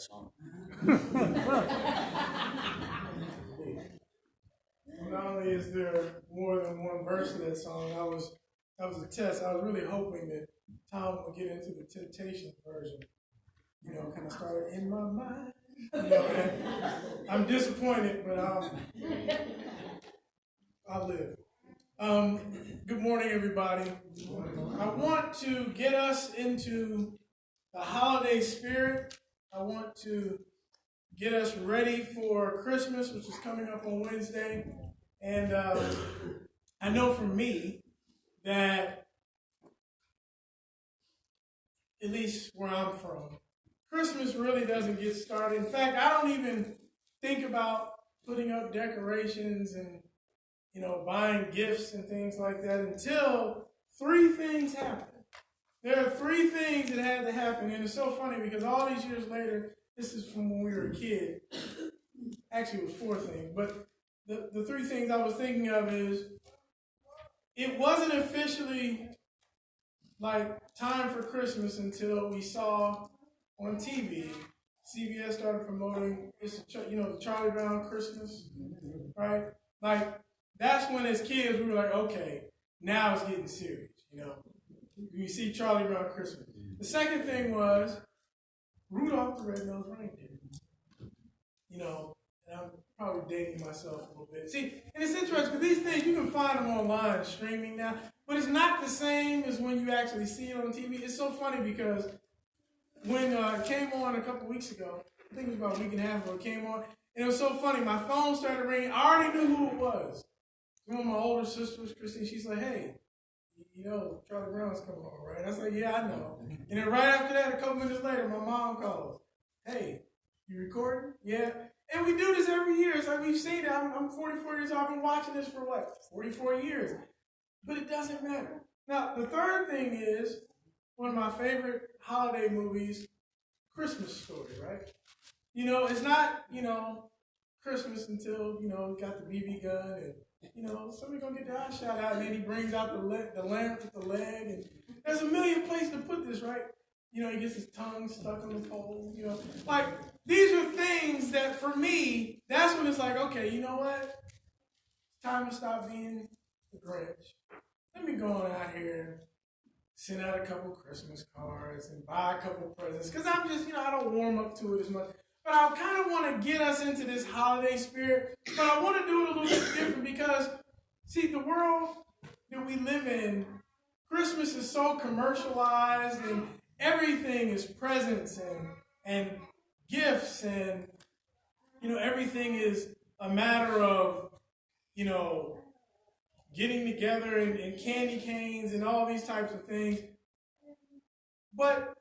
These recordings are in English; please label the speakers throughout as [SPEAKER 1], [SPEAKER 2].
[SPEAKER 1] that song.
[SPEAKER 2] Not only is there more than one verse of that song, that was a test. I was really hoping that Tom would get into the Temptation version. Kind of started in my mind. I'm disappointed, but I'll live. Good morning, everybody. I want to get us into the holiday spirit. I want to get us ready for Christmas, which is coming up on Wednesday. And I know for me that, at least where I'm from, Christmas really doesn't get started. In fact, I don't even think about putting up decorations and, buying gifts and things like that until three things happen. There are three things that had to happen, and it's so funny because all these years later, this is from when we were a kid. Actually, it was four things, but the three things I was thinking of is, it wasn't officially like time for Christmas until we saw on TV, CBS started promoting, the Charlie Brown Christmas, right? Like, that's when as kids we were like, okay, now it's getting serious, You see Charlie Brown Christmas. The second thing was Rudolph the Red-Nosed Reindeer. And I'm probably dating myself a little bit. See, and it's interesting because these things, you can find them online streaming now, but it's not the same as when you actually see it on TV. It's so funny because when it came on a couple weeks ago, I think it was about a week and a half ago, it came on, and it was so funny. My phone started ringing. I already knew who it was. One of my older sisters, Christine, she's like, hey, Charlie Brown's coming on, right? I was like, yeah, I know. And then right after that, a couple minutes later, my mom calls. Hey, you recording? Yeah. And we do this every year. It's like we've seen it. I'm 44 years old. I've been watching this for 44 years. But it doesn't matter. Now, the third thing is one of my favorite holiday movies, Christmas Story, right? It's not, Christmas until, got the BB gun and, somebody gonna get their eye shot out, and then he brings out the lamp with the leg, and there's a million places to put this, right? He gets his tongue stuck on the pole, Like, these are things that, for me, that's when it's like, okay, you know what? It's time to stop being the Grinch. Let me go on out here and send out a couple Christmas cards and buy a couple presents, because I'm just, I don't warm up to it as much. But I kind of want to get us into this holiday spirit, but I want to do it a little bit different because, see, the world that we live in, Christmas is so commercialized and everything is presents and gifts and, everything is a matter of, getting together and candy canes and all these types of things. But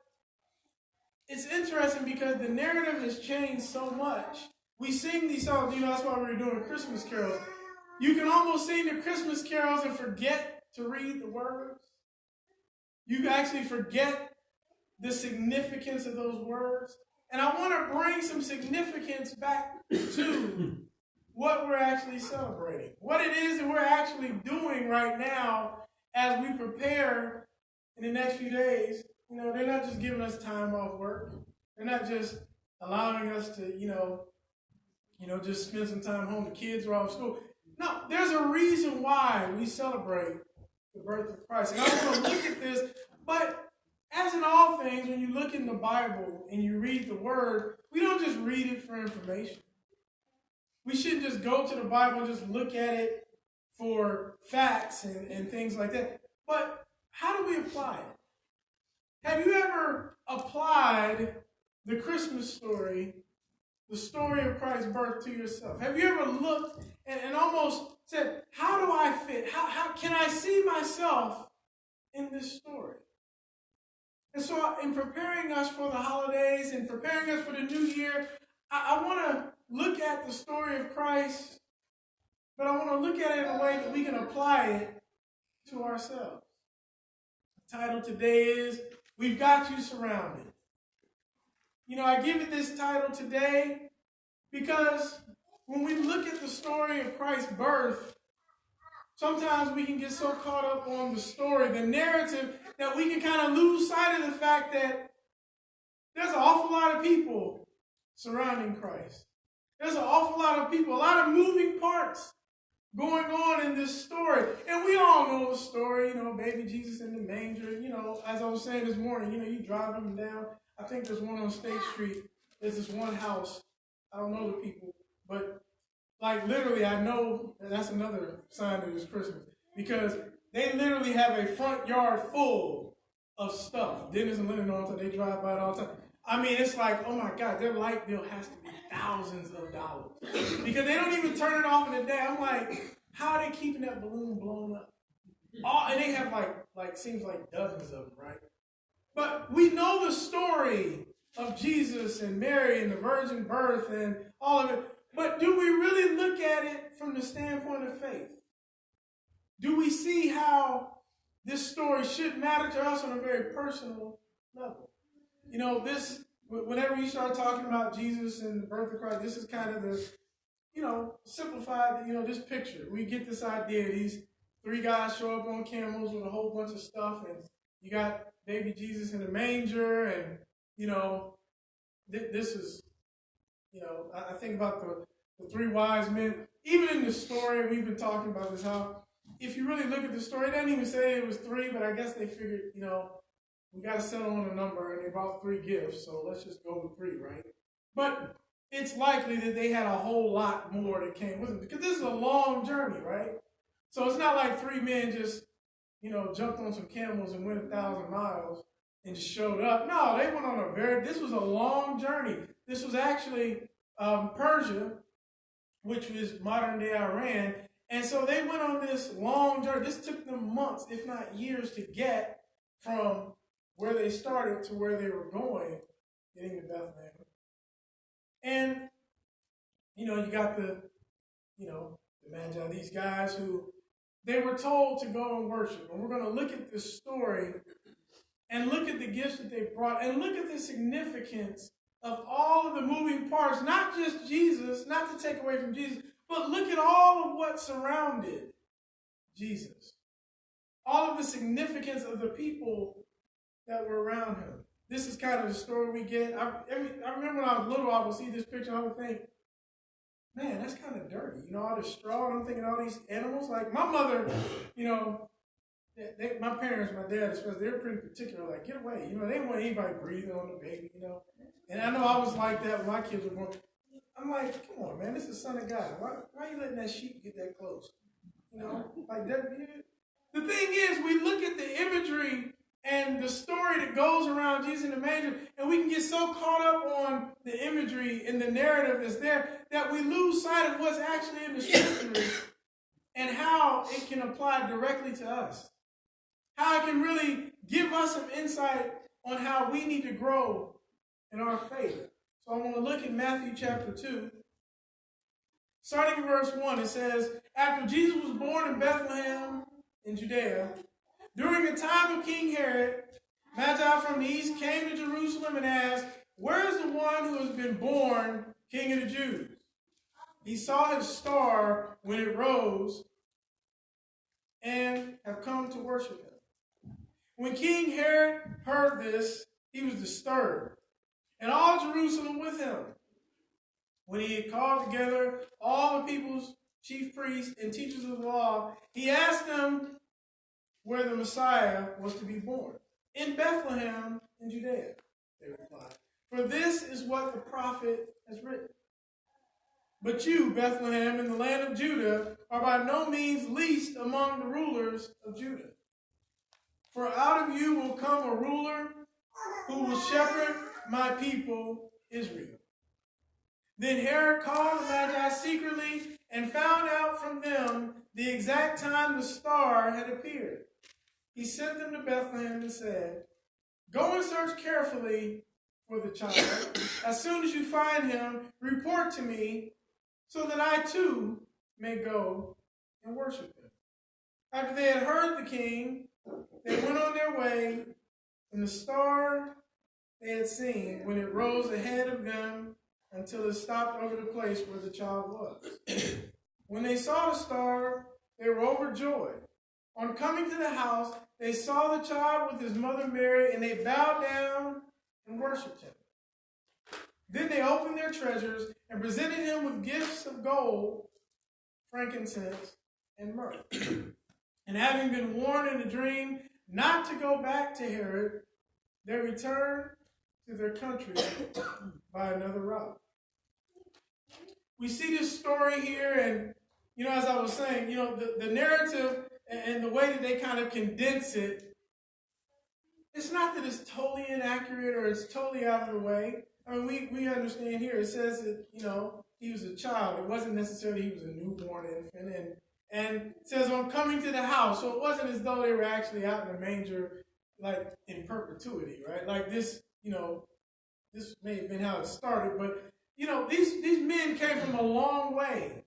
[SPEAKER 2] it's interesting because the narrative has changed so much. We sing these songs, that's why we were doing Christmas carols. You can almost sing the Christmas carols and forget to read the words. You actually forget the significance of those words. And I want to bring some significance back to what we're actually celebrating. What it is that we're actually doing right now as we prepare in the next few days. They're not just giving us time off work. They're not just allowing us to, just spend some time home. The kids are off school. No, there's a reason why we celebrate the birth of Christ. And I want to look at this, but as in all things, when you look in the Bible and you read the Word, we don't just read it for information. We shouldn't just go to the Bible and just look at it for facts and things like that. But how do we apply it? Have you ever applied the Christmas story, the story of Christ's birth, to yourself? Have you ever looked and almost said, how do I fit? How can I see myself in this story? And so in preparing us for the holidays and preparing us for the new year, I want to look at the story of Christ, but I want to look at it in a way that we can apply it to ourselves. The title today is, We've Got You Surrounded. I give it this title today because when we look at the story of Christ's birth, sometimes we can get so caught up on the story, the narrative, that we can kind of lose sight of the fact that there's an awful lot of people surrounding Christ. There's an awful lot of people, a lot of moving parts going on in this story. And we all know the story, baby Jesus in the manger. As I was saying this morning, you drive them down. I think there's one on State Street. There's this one house. I don't know the people, but like literally I know that's another sign that it's Christmas because they literally have a front yard full of stuff. Dennis and Lennon on they drive by it all the time. I mean, it's like, oh my God, their light bill has to be thousands of dollars because they don't even turn it off in the day. I'm like, how are they keeping that balloon blown up? And they have like seems like dozens of them, right? But we know the story of Jesus and Mary and the virgin birth and all of it. But do we really look at it from the standpoint of faith? Do we see how this story should matter to us on a very personal level? Whenever you start talking about Jesus and the birth of Christ, this is kind of the, simplified, this picture. We get this idea. These three guys show up on camels with a whole bunch of stuff, and you got baby Jesus in the manger, and, this is, I think about the three wise men. Even in the story, we've been talking about this, how if you really look at the story, it doesn't even say it was three, but I guess they figured, we got to settle on a number, and they brought three gifts, so let's just go with three, right? But it's likely that they had a whole lot more that came with them, because this is a long journey, right? So it's not like three men just, jumped on some camels and went 1,000 miles and just showed up. No, they went on this was a long journey. This was actually Persia, which was modern-day Iran, and so they went on this long journey. This took them months, if not years, to get from where they started to where they were going, getting to Bethlehem. And, you got the Magi, these guys who, they were told to go and worship. And we're going to look at this story and look at the gifts that they brought and look at the significance of all of the moving parts, not just Jesus, not to take away from Jesus, but look at all of what surrounded Jesus. All of the significance of the people that were around him. This is kind of the story we get. I remember when I was little, I would see this picture and I would think, man, that's kind of dirty. All this straw, and I'm thinking all these animals. Like my mother, my parents, my dad especially, they were pretty particular. Like, get away. They didn't want anybody breathing on the baby, And I know I was like that when my kids were born. I'm like, come on, man, this is the Son of God. Why are you letting that sheep get that close? Like that. The thing is, we look at the imagery and the story that goes around Jesus in the manger, and we can get so caught up on the imagery and the narrative that's there that we lose sight of what's actually in the scriptures and how it can apply directly to us. How it can really give us some insight on how we need to grow in our faith. So I want to look at Matthew chapter 2. Starting in verse 1, it says, after Jesus was born in Bethlehem in Judea, during the time of King Herod, Magi from the east came to Jerusalem and asked, where is the one who has been born King of the Jews? He saw his star when it rose and have come to worship him. When King Herod heard this, he was disturbed, and all Jerusalem with him. When he had called together all the people's chief priests and teachers of the law, he asked them where the Messiah was to be born. In Bethlehem in Judea, they replied. For this is what the prophet has written. But you, Bethlehem, in the land of Judah, are by no means least among the rulers of Judah. For out of you will come a ruler who will shepherd my people Israel. Then Herod called the Magi secretly and found out from them the exact time the star had appeared. He sent them to Bethlehem and said, go and search carefully for the child. As soon as you find him, report to me so that I too may go and worship him. After they had heard the king, they went on their way, and the star they had seen when it rose ahead of them until it stopped over the place where the child was. When they saw the star, they were overjoyed. On coming to the house, they saw the child with his mother Mary, and they bowed down and worshipped him. Then they opened their treasures and presented him with gifts of gold, frankincense, and myrrh. And having been warned in a dream not to go back to Herod, they returned to their country by another route. We see this story here, and, as I was saying, the narrative and the way that they kind of condense it, it's not that it's totally inaccurate or it's totally out of the way. I mean, we understand here, it says that, he was a child. It wasn't necessarily he was a newborn infant. And it says on coming to the house. So it wasn't as though they were actually out in the manger, like in perpetuity, right? Like this, this may have been how it started. But, these men came from a long way.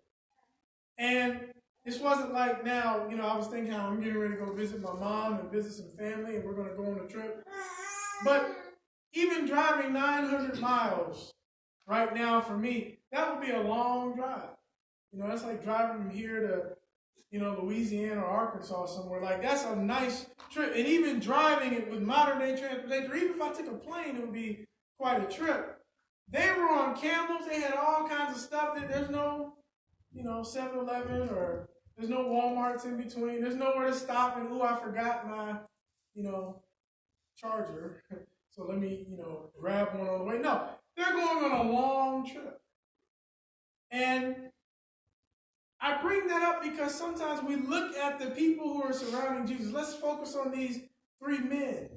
[SPEAKER 2] And this wasn't like now, I was thinking how I'm getting ready to go visit my mom and visit some family and we're going to go on a trip. But even driving 900 miles right now for me, that would be a long drive. That's like driving from here to, Louisiana or Arkansas somewhere. Like, that's a nice trip. And even driving it with modern day transportation, or even if I took a plane, it would be quite a trip. They were on camels. They had all kinds of stuff. There's no, 7-Eleven or there's no Walmarts in between. There's nowhere to stop and, I forgot my, charger. So let me, grab one on the way. No, they're going on a long trip. And I bring that up because sometimes we look at the people who are surrounding Jesus. Let's focus on these three men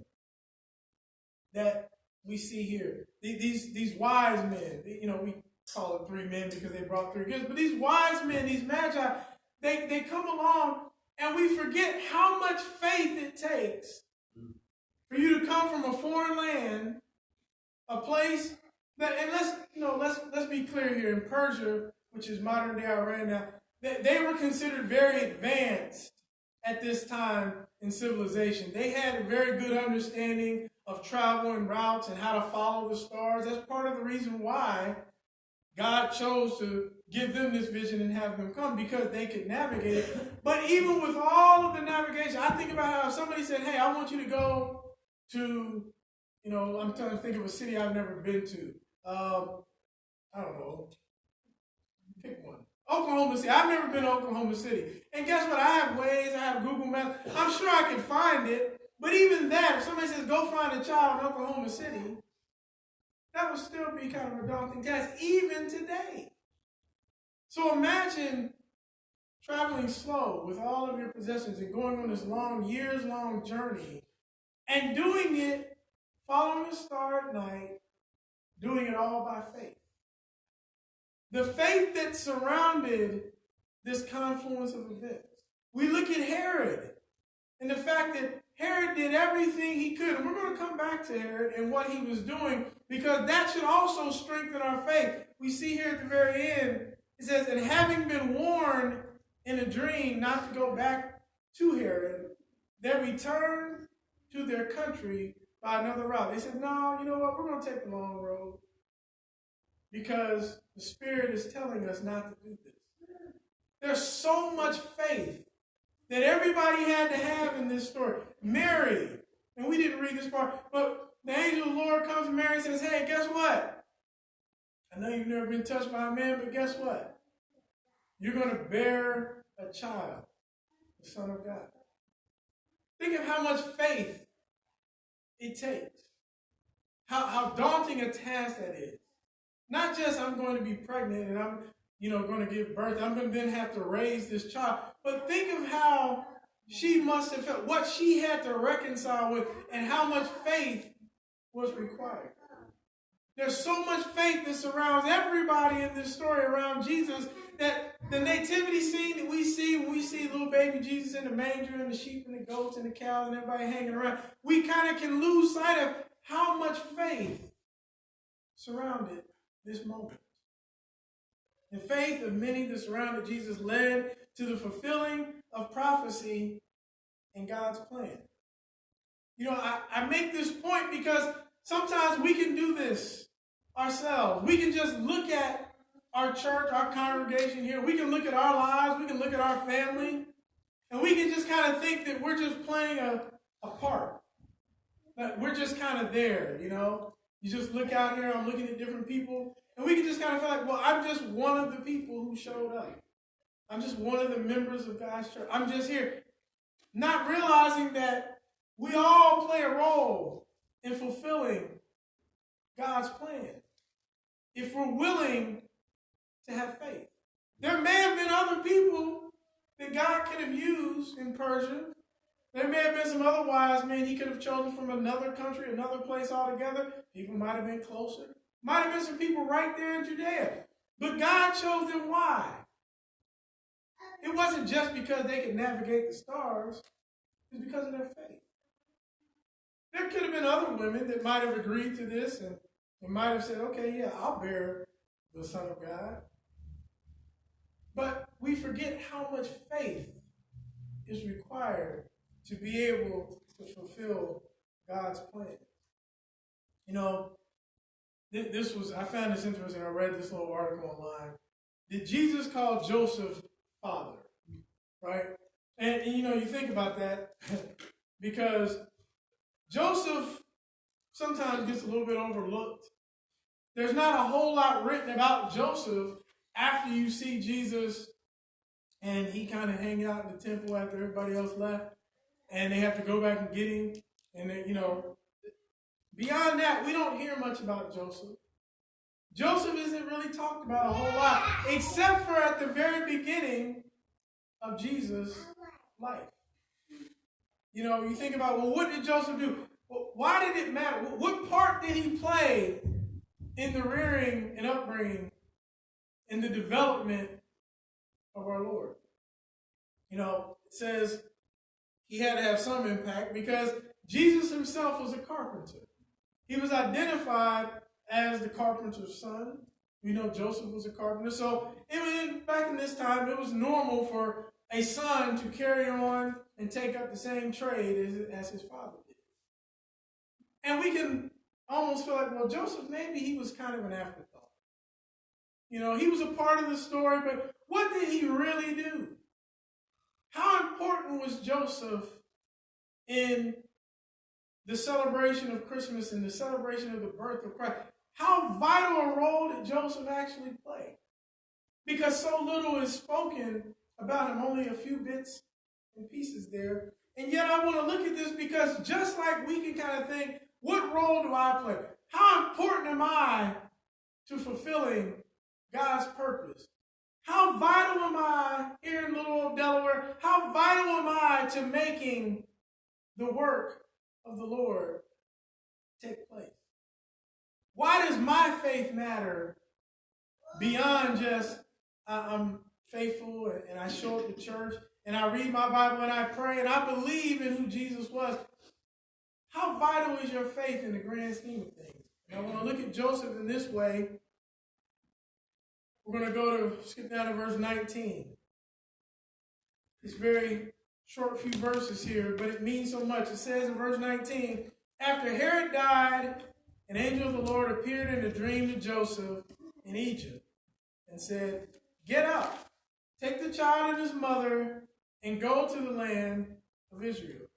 [SPEAKER 2] that we see here. These wise men. We call it three men because they brought three gifts. But these wise men, these magi, they come along and we forget how much faith it takes for you to come from a foreign land, a place that, and let's be clear here, in Persia, which is modern day Iran now, they were considered very advanced at this time in civilization. They had a very good understanding of travel and routes and how to follow the stars. That's part of the reason why God chose to give them this vision and have them come, because they could navigate it. But even with all of the navigation, I think about how if somebody said, hey, I want you to go to, I'm trying to think of a city I've never been to. I don't know. Pick one. Oklahoma City. I've never been to Oklahoma City. And guess what? I have Waze. I have Google Maps. I'm sure I can find it. But even that, if somebody says, go find a child in Oklahoma City, that would still be kind of a daunting task, even today. So imagine traveling slow with all of your possessions and going on this long, years-long journey and doing it, following the star at night, doing it all by faith. The faith that surrounded this confluence of events. We look at Herod and the fact that Herod did everything he could. And we're going to come back to Herod and what he was doing, because that should also strengthen our faith. We see here at the very end, it says, and having been warned in a dream not to go back to Herod, they returned to their country by another route. They said, no, you know what? We're going to take the long road, because the Spirit is telling us not to do this. There's so much faith that everybody had to have in this story. Mary, and we didn't read this part, but the angel of the Lord comes to Mary and says, hey, guess what? I know you've never been touched by a man, but guess what? You're going to bear a child, the Son of God. Think of how much faith it takes. How daunting a task that is. Not just I'm going to be pregnant and I'm going to give birth. I'm going to then have to raise this child. But think of how she must have felt, what she had to reconcile with, and how much faith was required. There's so much faith that surrounds everybody in this story around Jesus, that the nativity scene that we see, when we see little baby Jesus in the manger and the sheep and the goats and the cows and everybody hanging around, we kind of can lose sight of how much faith surrounded this moment. The faith of many that surrounded Jesus led to the fulfilling of prophecy and God's plan. I make this point because sometimes we can do this ourselves. We can just look at our church, our congregation here. We can look at our lives. We can look at our family. And we can just kind of think that we're just playing a part. That we're just kind of there, You just look out here, I'm looking at different people, and we can just kind of feel like, well, I'm just one of the people who showed up. I'm just one of the members of God's church. I'm just here. Not realizing that we all play a role in fulfilling God's plan. If we're willing to have faith. There may have been other people that God could have used in Persia. There may have been some other wise men he could have chosen from another country, another place altogether. People might have been closer. Might have been some people right there in Judea. But God chose them. Why? It wasn't just because they could navigate the stars. It was because of their faith. There could have been other women that might have agreed to this and might have said, okay, yeah, I'll bear the Son of God. But we forget how much faith is required to be able to fulfill God's plan. You know, I found this interesting. I read this little article online. Did Jesus call Joseph father? Right? And you know, you think about that because Joseph sometimes gets a little bit overlooked. There's not a whole lot written about Joseph after you see Jesus and he kind of hang out in the temple after everybody else left and they have to go back and get him. And then, you know, beyond that, we don't hear much about Joseph. Joseph isn't really talked about a whole lot, except for at the very beginning of Jesus' life. You know, you think about, well, what did Joseph do? Well, why did it matter? What part did he play in the rearing and upbringing, in the development of our Lord? You know, it says he had to have some impact because Jesus himself was a carpenter. He was identified as the carpenter's son. We know Joseph was a carpenter. So back in this time, it was normal for a son to carry on and take up the same trade as his father did. And we can almost feel like, well, Joseph, maybe he was kind of an afterthought. You know, he was a part of the story, but what did he really do? How important was Joseph in the celebration of Christmas and the celebration of the birth of Christ? How vital a role did Joseph actually play? Because so little is spoken about him, only a few bits and pieces there. And yet I want to look at this because just like we can kind of think, what role do I play? How important am I to fulfilling God's purpose? How vital am I here in little old Delaware? How vital am I to making the work of the Lord take place? Why does my faith matter beyond just I'm faithful and I show up to church and I read my Bible and I pray and I believe in who Jesus was? How vital is your faith in the grand scheme of things? And I want to look at Joseph in this way. We're going to skip down to verse 19. It's very short few verses here, but it means so much. It says in verse 19, after Herod died, an angel of the Lord appeared in a dream to Joseph in Egypt and said, get up, take the child and his mother, and go to the land of Israel.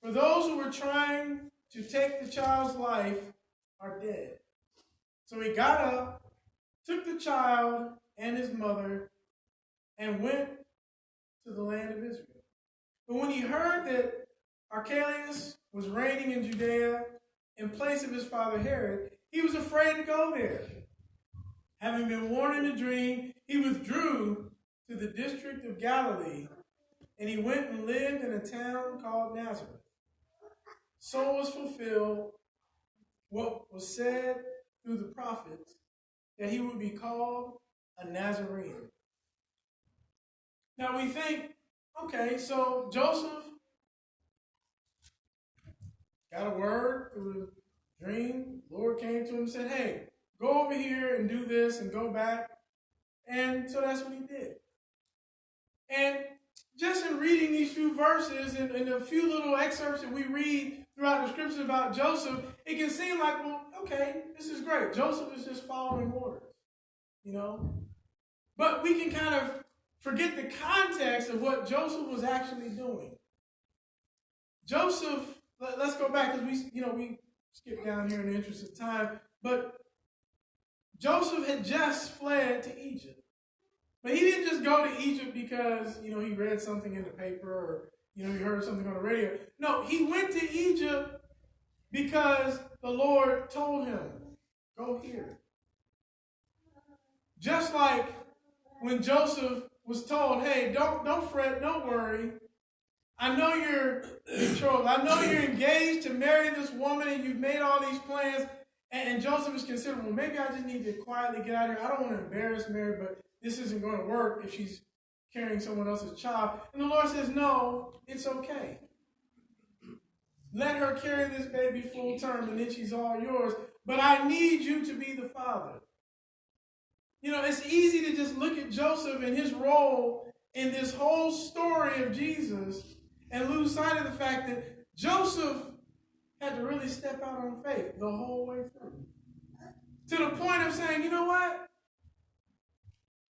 [SPEAKER 2] For those who were trying to take the child's life are dead. So he got up, took the child and his mother, and went to the land of Israel. But when he heard that Archelaus was reigning in Judea in place of his father Herod, he was afraid to go there. Having been warned in a dream, he withdrew to the district of Galilee, and he went and lived in a town called Nazareth. So was fulfilled what was said through the prophets, that he would be called a Nazarene. Now we think, okay, so Joseph got a word through the dream. The Lord came to him and said, hey, go over here and do this and go back. And so that's what he did. And just in reading these few verses and a few little excerpts that we read throughout the scriptures about Joseph, it can seem like, well, okay, this is great. Joseph is just following orders, you know? But we can kind of forget the context of what Joseph was actually doing. Joseph, let's go back because we skip down here in the interest of time. But Joseph had just fled to Egypt. But he didn't just go to Egypt because, he read something in the paper or, he heard something on the radio. No, he went to Egypt because the Lord told him, go here. Just like when Joseph was told, hey, don't fret, don't worry. I know you're betrothed. I know you're engaged to marry this woman and you've made all these plans. And Joseph is considering, well, maybe I just need to quietly get out of here. I don't want to embarrass Mary, but this isn't going to work if she's carrying someone else's child. And the Lord says, no, it's okay. Let her carry this baby full term and then she's all yours. But I need you to be the father. It's easy to just look at Joseph and his role in this whole story of Jesus and lose sight of the fact that Joseph had to really step out on faith the whole way through. To the point of saying, you know what?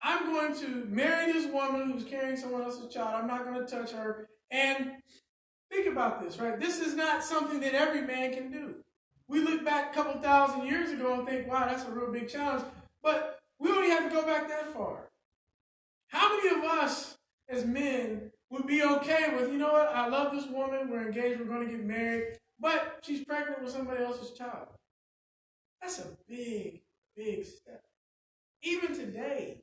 [SPEAKER 2] I'm going to marry this woman who's carrying someone else's child. I'm not going to touch her. And think about this, right? This is not something that every man can do. We look back a couple thousand years ago and think, wow, that's a real big challenge. But we don't even have to go back that far. How many of us as men would be okay with, you know what, I love this woman, we're engaged, we're going to get married, but she's pregnant with somebody else's child? That's a big, big step. Even today,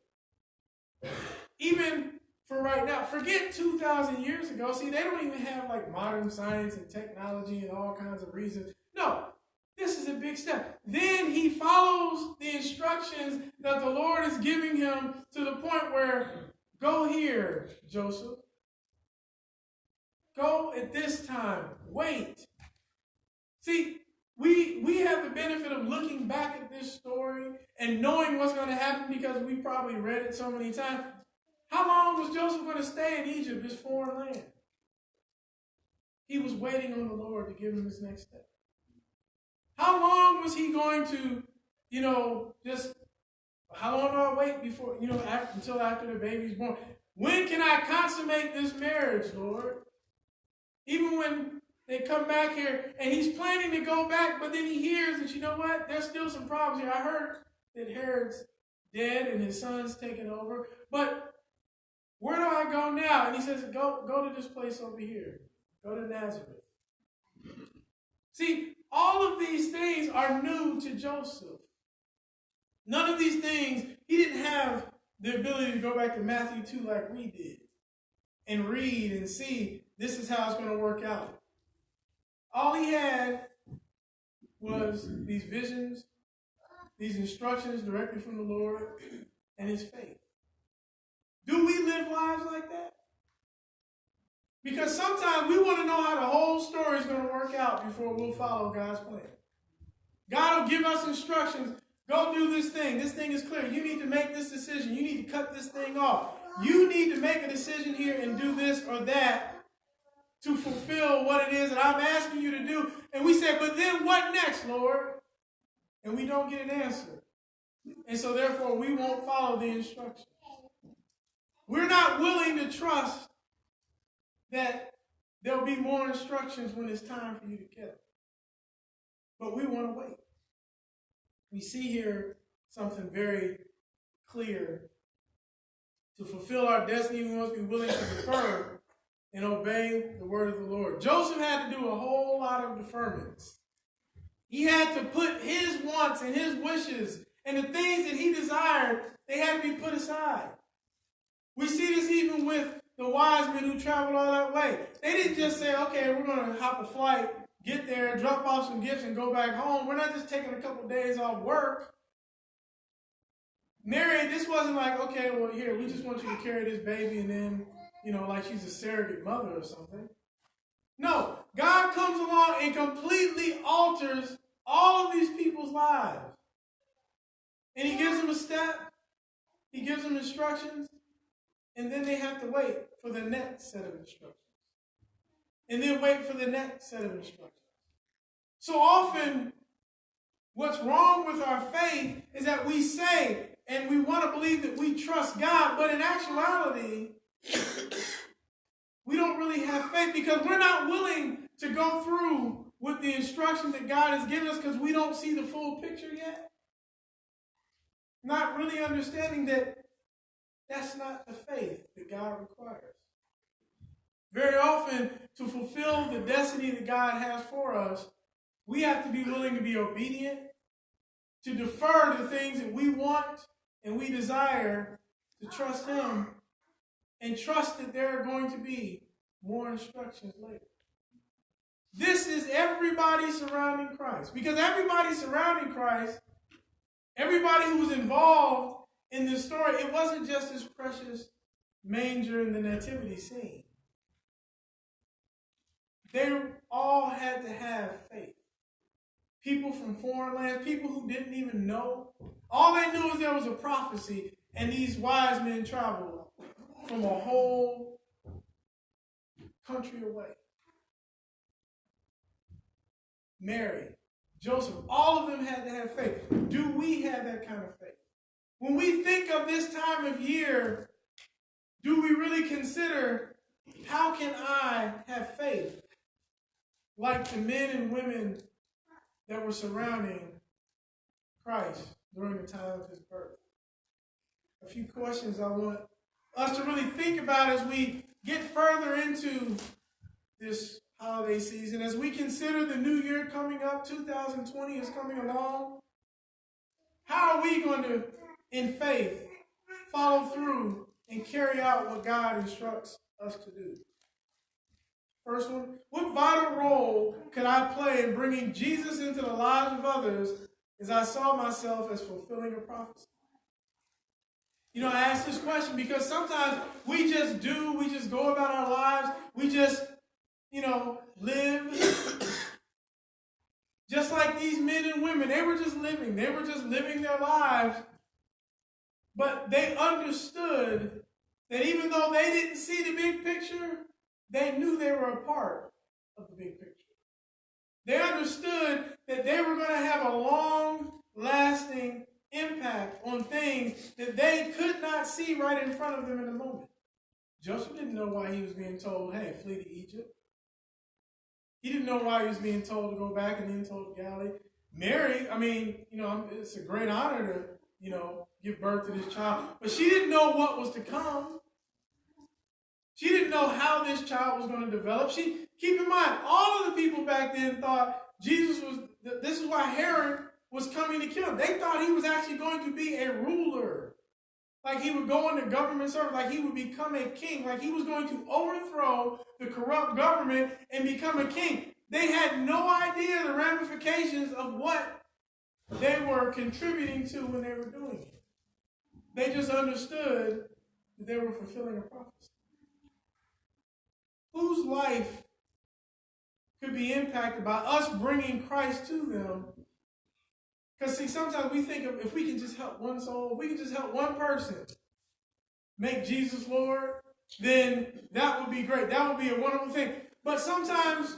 [SPEAKER 2] even for right now, forget 2,000 years ago. See, they don't even have like modern science and technology and all kinds of reasons. No, this is a big step. Then he follows the instructions that the Lord is giving him to the point where, go here, Joseph. Go at this time. Wait. See, we have the benefit of looking back at this story and knowing what's going to happen because we probably read it so many times. How long was Joseph going to stay in Egypt, this foreign land? He was waiting on the Lord to give him his next step. How long was he going to, how long do I wait before, until after the baby's born? When can I consummate this marriage, Lord? Even when they come back here, and he's planning to go back, but then he hears that, you know what, there's still some problems here. I heard that Herod's dead and his son's taken over, but where do I go now? And he says, go to this place over here. Go to Nazareth. See, all of these things are new to Joseph. None of these things, he didn't have the ability to go back to Matthew 2 like we did and read and see this is how it's going to work out. All he had was these visions, these instructions directly from the Lord, and his faith. Do we live lives like that? Because sometimes we want to know how the whole story is going to work out before we'll follow God's plan. God will give us instructions. Go do this thing. This thing is clear. You need to make this decision. You need to cut this thing off. You need to make a decision here and do this or that to fulfill what it is that I'm asking you to do. And we say, but then what next, Lord? And we don't get an answer. And so therefore we won't follow the instructions. We're not willing to trust that there'll be more instructions when it's time for you to kill. But we want to wait. We see here something very clear. To fulfill our destiny, we must be willing to defer and obey the word of the Lord. Joseph had to do a whole lot of deferments. He had to put his wants and his wishes and the things that he desired, they had to be put aside. We see this even with the wise men who traveled all that way. They didn't just say, okay, we're going to hop a flight, get there, drop off some gifts, and go back home. We're not just taking a couple days off work. Mary, this wasn't like, okay, well, here, we just want you to carry this baby and then, like she's a surrogate mother or something. No, God comes along and completely alters all of these people's lives. And he gives them a step, he gives them instructions, and then they have to wait for the next set of instructions. And then wait for the next set of instructions. So often, what's wrong with our faith is that we say, and we want to believe that we trust God, but in actuality, we don't really have faith because we're not willing to go through with the instruction that God has given us because we don't see the full picture yet. Not really understanding that that's not the faith that God requires. Very often, to fulfill the destiny that God has for us, we have to be willing to be obedient, to defer the things that we want and we desire, to trust Him, and trust that there are going to be more instructions later. This is everybody surrounding Christ. Because everybody surrounding Christ, everybody who was involved in this story, it wasn't just this precious manger in the nativity scene. They all had to have faith. People from foreign lands, people who didn't even know. All they knew is there was a prophecy, and these wise men traveled from a whole country away. Mary, Joseph, all of them had to have faith. Do we have that kind of faith? When we think of this time of year, do we really consider, how can I have faith like the men and women that were surrounding Christ during the time of his birth? A few questions I want us to really think about as we get further into this holiday season, as we consider the new year coming up. 2020 is coming along. How are we going to, in faith, follow through and carry out what God instructs us to do? First one, what vital role could I play in bringing Jesus into the lives of others as I saw myself as fulfilling a prophecy? You know, I ask this question because sometimes we just go about our lives, we just, live. Just like these men and women, they were just living their lives, but they understood that even though they didn't see the big picture, they knew they were a part of the big picture. They understood that they were going to have a long-lasting impact on things that they could not see right in front of them in the moment. Joseph didn't know why he was being told, hey, flee to Egypt. He didn't know why he was being told to go back and then told to Galilee. Mary, it's a great honor to, give birth to this child. But she didn't know what was to come. She didn't know how this child was going to develop. Keep in mind, all of the people back then thought this is why Herod was coming to kill him. They thought he was actually going to be a ruler. Like he would go into government service, like he would become a king, like he was going to overthrow the corrupt government and become a king. They had no idea the ramifications of what they were contributing to when they were doing it. They just understood that they were fulfilling a prophecy. Whose life could be impacted by us bringing Christ to them? Because, see, sometimes we think of if we can just help one soul, if we can just help one person make Jesus Lord, then that would be great. That would be a wonderful thing. But sometimes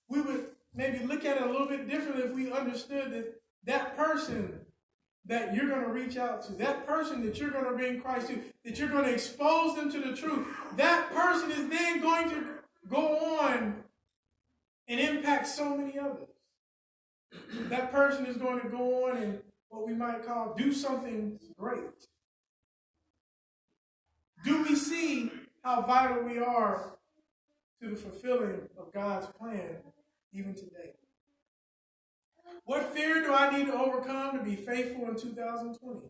[SPEAKER 2] we would maybe look at it a little bit differently if we understood that that person that you're going to reach out to, that person that you're going to bring Christ to, that you're going to expose them to the truth, that person is then going to go on and impact so many others. That person is going to go on and what we might call do something great. Do we see how vital we are to the fulfilling of God's plan even today? What fear do I need to overcome to be faithful in 2020?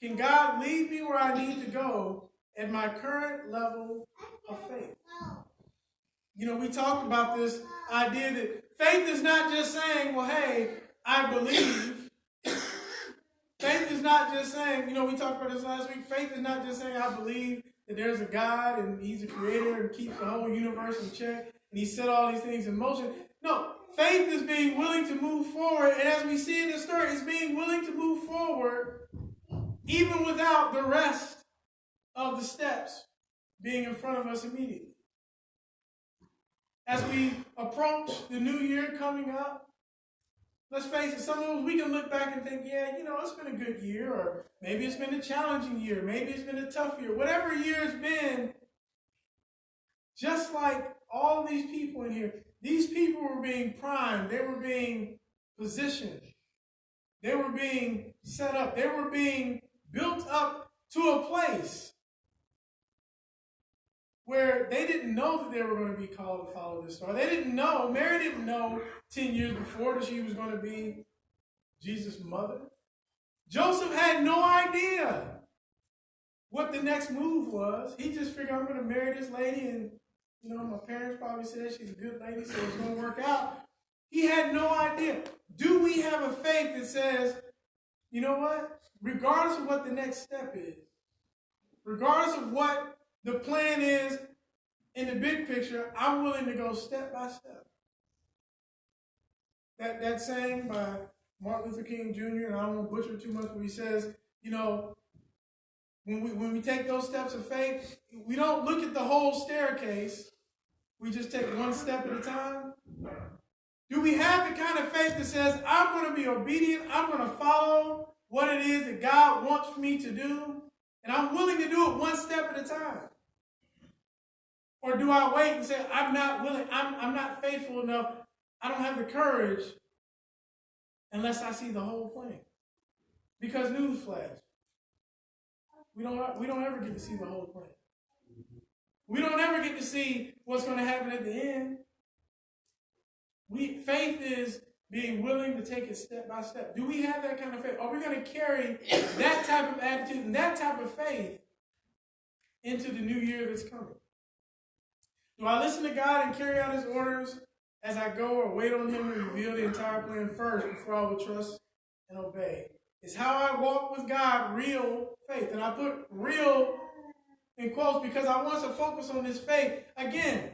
[SPEAKER 2] Can God lead me where I need to go at my current level of faith? We talked about this idea that faith is not just saying, well, hey, I believe. Faith is not just saying, we talked about this last week. Faith is not just saying, I believe that there's a God and he's a creator and keeps the whole universe in check and he set all these things in motion. No, faith is being willing to move forward. And as we see in this story, it's being willing to move forward even without the rest of the steps being in front of us immediately. As we approach the new year coming up, let's face it, some of us, we can look back and think, yeah, it's been a good year, or maybe it's been a challenging year, maybe it's been a tough year. Whatever year it's been, Just like all these people in here, these people were being primed. They were being positioned. They were being set up. They were being built up to a place where they didn't know that they were going to be called to follow this star. They didn't know. Mary didn't know 10 years before that she was going to be Jesus' mother. Joseph had no idea what the next move was. He just figured, I'm going to marry this lady, and my parents probably said she's a good lady, so it's going to work out. He had no idea. Do we have a faith that says, you know what? Regardless of what the next step is, regardless of what the plan is in the big picture, I'm willing to go step by step. That saying by Martin Luther King Jr., and I don't want to butcher too much, but he says, when we take those steps of faith, we don't look at the whole staircase. We just take one step at a time. Do we have the kind of faith that says, I'm going to be obedient, I'm going to follow what it is that God wants me to do, and I'm willing to do it one step at a time? Or do I wait and say, I'm not willing, I'm not faithful enough, I don't have the courage unless I see the whole plan? Because newsflash, we don't ever get to see the whole plan. We don't ever get to see what's going to happen at the end. Faith is being willing to take it step by step. Do we have that kind of faith? Are we going to carry that type of attitude and that type of faith into the new year that's coming? Do I listen to God and carry out his orders as I go, or wait on him to reveal the entire plan first before I will trust and obey? It's how I walk with God, real faith. And I put real in quotes because I want us to focus on this faith. Again,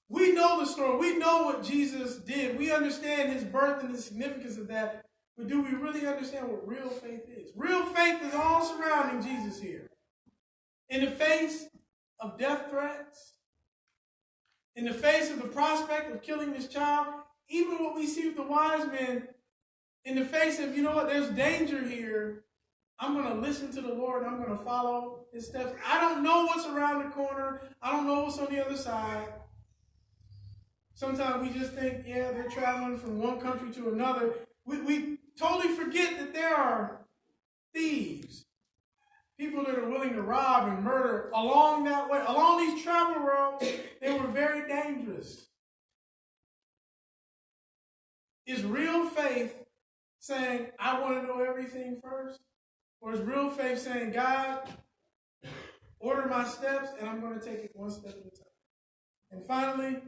[SPEAKER 2] we know the story. We know what Jesus did. We understand his birth and the significance of that. But do we really understand what real faith is? Real faith is all surrounding Jesus here. In the face of death threats, in the face of the prospect of killing this child, even what we see with the wise men, in the face of, there's danger here, I'm going to listen to the Lord, and I'm going to follow his steps. I don't know what's around the corner. I don't know what's on the other side. Sometimes we just think, they're traveling from one country to another. We totally forget that there are thieves, people that are willing to rob and murder along that way. Along these travel routes, they were very dangerous. Is real faith saying, I want to know everything first? Or is real faith saying, God, order my steps, and I'm going to take it one step at a time? And finally,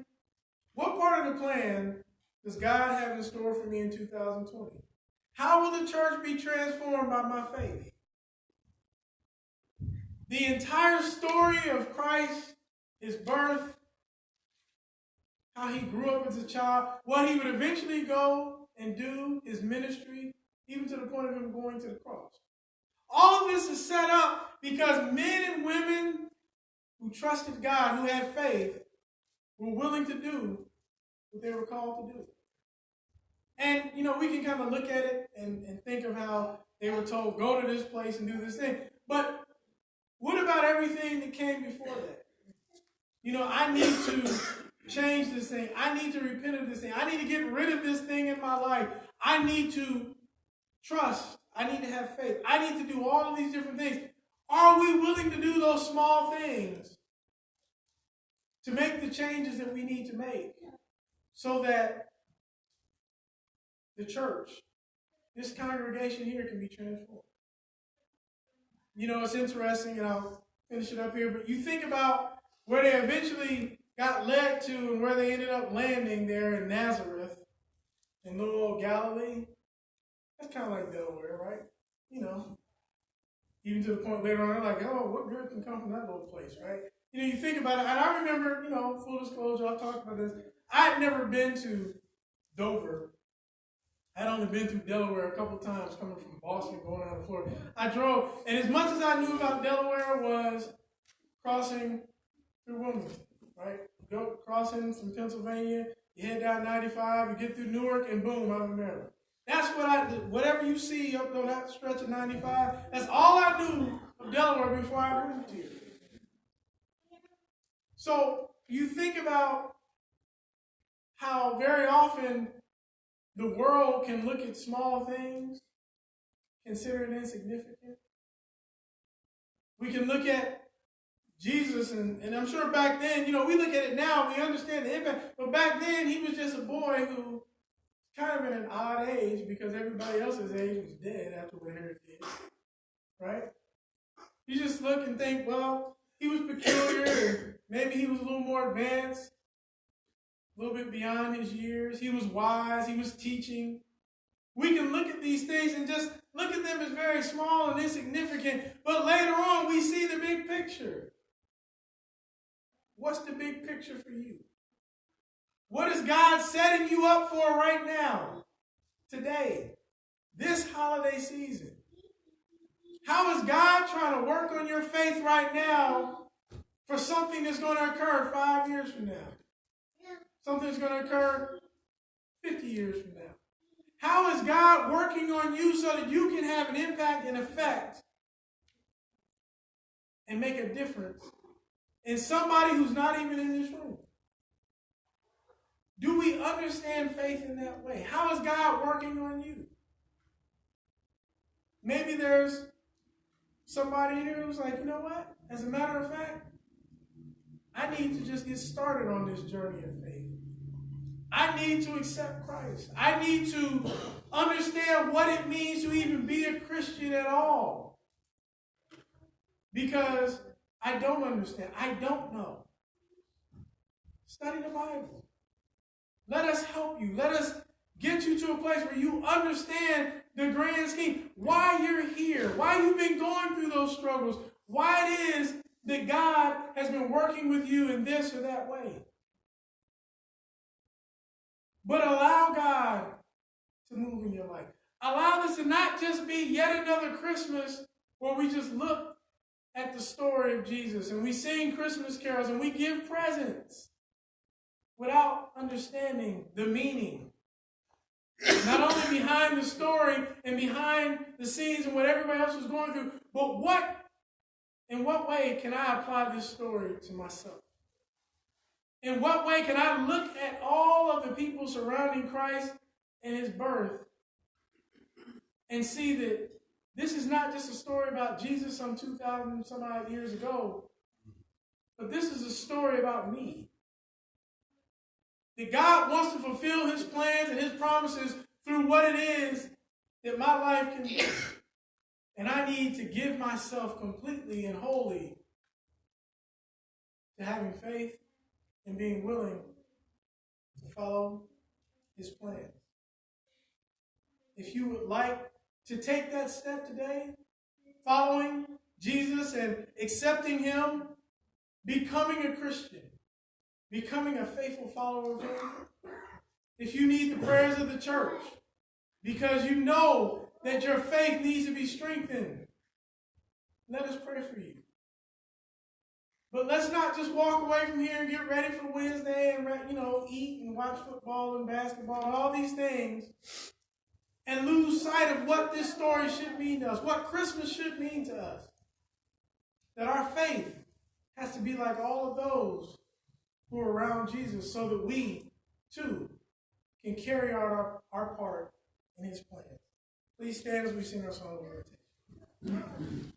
[SPEAKER 2] what part of the plan does God have in store for me in 2020? How will the church be transformed by my faith? The entire story of Christ, his birth, how he grew up as a child, what he would eventually go and do, his ministry, even to the point of him going to the cross. All of this is set up because men and women who trusted God, who had faith, were willing to do what they were called to do. And, we can kind of look at it and think of how they were told, go to this place and do this thing. But what about everything that came before that? I need to change this thing. I need to repent of this thing. I need to get rid of this thing in my life. I need to trust. I need to have faith. I need to do all of these different things. Are we willing to do those small things to make the changes that we need to make so that the church, this congregation here, can be transformed? It's interesting, and I'll finish it up here, but you think about where they eventually got led to and where they ended up landing there in Nazareth, in little old Galilee. That's kind of like Delaware, right? Even to the point later on, they're like, oh, what good can come from that little place, right? You think about it, and I remember, full disclosure, I've talked about this. I had never been to Dover. I'd only been through Delaware a couple times coming from Boston, going down to Florida. I drove, and as much as I knew about Delaware was crossing through Wilmington, right? Go crossing from Pennsylvania, you head down 95, you get through Newark, and boom, I'm in Maryland. That's what I did. Whatever you see up on that stretch of 95, that's all I knew of Delaware before I moved here. So you think about how very often the world can look at small things, consider it insignificant. We can look at Jesus, and I'm sure back then, we look at it now, we understand the impact, but back then he was just a boy who kind of in an odd age because everybody else's age was dead after what Herod did, right? You just look and think, well, he was peculiar, maybe he was a little more advanced, a little bit beyond his years. He was wise, he was teaching. We can look at these things and just look at them as very small and insignificant, but later on we see the big picture. What's the big picture for you? What is God setting you up for right now, today, this holiday season? How is God trying to work on your faith right now for something that's going to occur 5 years from now? Something that's going to occur 50 years from now. How is God working on you so that you can have an impact and effect and make a difference in somebody who's not even in this room? Do we understand faith in that way? How is God working on you? Maybe there's somebody here who's like, you know what? As a matter of fact, I need to just get started on this journey of faith. I need to accept Christ. I need to understand what it means to even be a Christian at all. Because I don't understand. I don't know. Study the Bible. Let us help you. Let us get you to a place where you understand the grand scheme. Why you're here. Why you've been going through those struggles. Why it is that God has been working with you in this or that way. But allow God to move in your life. Allow this to not just be yet another Christmas where we just look at the story of Jesus and we sing Christmas carols and we give presents without understanding the meaning. Not only behind the story and behind the scenes and what everybody else was going through, but in what way can I apply this story to myself? In what way can I look at all of the people surrounding Christ and his birth and see that this is not just a story about Jesus some 2,000 some odd years ago, but this is a story about me. That God wants to fulfill his plans and his promises through what it is that my life can do. And I need to give myself completely and wholly to having faith and being willing to follow his plans. If you would like to take that step today, following Jesus and accepting him, becoming a Christian, becoming a faithful follower of him, if you need the prayers of the church, because you know that your faith needs to be strengthened, let us pray for you. But let's not just walk away from here and get ready for Wednesday and, eat and watch football and basketball and all these things and lose sight of what this story should mean to us, what Christmas should mean to us. That our faith has to be like all of those who are around Jesus so that we, too, can carry out our part in his plan. Please stand as we sing our song of invitation.